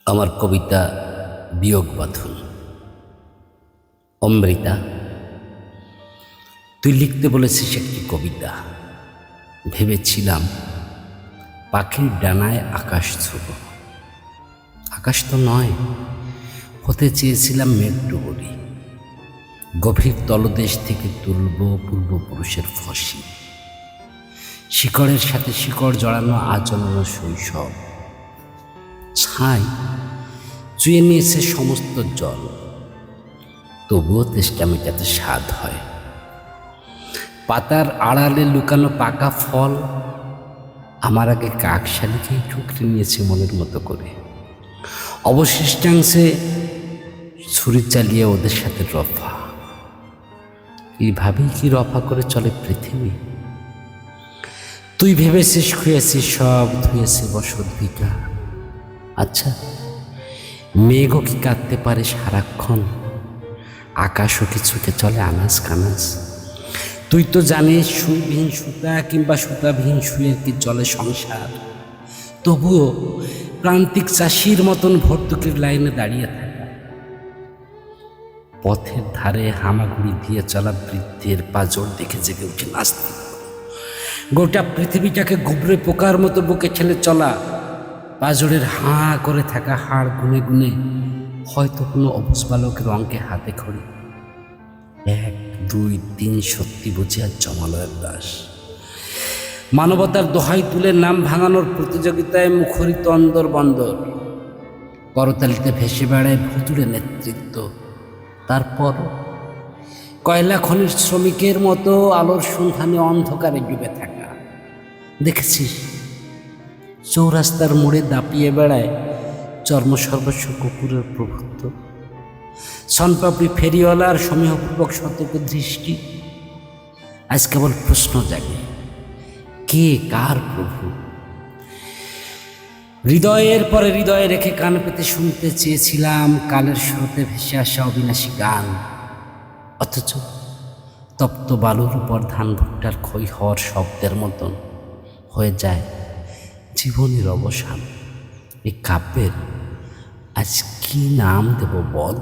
আমার কবিতা বিয়োগ বাঁধন। অমৃতা, তুই লিখতে বলেছিস একটি কবিতা। ভেবেছিলাম পাখির ডানায় আকাশ ছুব। আকাশ তো নয়, হতে চেয়েছিলাম মেঘডুবুরি। গভীর তলদেশ থেকে তুলব পূর্বপুরুষের ফসি, শিকড়ের সাথে শিকড় জড়ানো আজন্ম শৈশব। ছাই চুয়ে নিয়েছে সমস্ত জল, তবুও তেষ্টা মেটাতে স্বাদ হয়। পাতার আড়ালে লুকানো পাকা ফল আমার আগে কাক শালিকেই ঠুকরে নিয়েছে মনের মতো করে। অবশিষ্টাংশে ছুরি চালিয়ে ওদের সাথে রফা। এইভাবেই কি রফা করে চলে পৃথিবী? তুই ভেবেছিস খুঁয়েছিস সব, ধুয়েছে বসত ভিটা। আচ্ছা, মেঘও কি কাঁদতে পারে সারাক্ষণ? আকাশও কি ছুটে চলে আনাজ কানাজ? তুই তো জানিস সুইবিহীন সুতা কিংবা সুতাবিহীন সুয়ের কি চলে সংসার। তবুও প্রান্তিক চাষির মতন ভর্তুকির লাইনে দাঁড়িয়ে থাকা, পথের ধারে হামাগুড়ি দিয়ে চলা বৃদ্ধের পাঁজর দেখে জেগে উঠে নাচতে, গোটা পৃথিবীটাকে গুবরে পোকার মতো বুকে ঠেলে চলা, পাঁজরের হাঁ করে থাকা হাড় গুনে গুনে হয়তো কোনো অবুঝ বালকের অঙ্কে হাতে খড়ি 1, 2, 3 সত্যি বুঝিয়া জমালো এক দাস। মানবতার দোহাই তুলে নাম ভাঙানোর প্রতিযোগিতায় মুখরিত অন্দর বন্দর, করতালিতে ভেসে বেড়ায় ভুতুড়ে নেতৃত্ব। তারপর কয়লা খনির শ্রমিকের মতো আলোর সন্ধানে অন্ধকারে ডুবে থাকা। দেখেছিস চৌরাস্তার মোড়ে দাপিয়ে বেড়ায় চর্মসর্বস্ব কুকুরের প্রভুত্ব। সনপাপড়ি ফেরিওয়ালার সমীহপূর্বক সতর্ক দৃষ্টি। আজ কেবল প্রশ্ন জাগে, কে কার প্রভু? হৃদয়ের পরে হৃদয়ে রেখে কান পেতে শুনতে চেয়েছিলাম কালের স্রোতে ভেসে আসা অবিনাশী গান। অথচ তপ্ত বালুর উপর ধান ভুট্টার ক্ষয় হওয়ার শব্দের মতন হয়ে যায় জীবনের অবসান। এই কাব্যের আজ কি নাম দেব বল?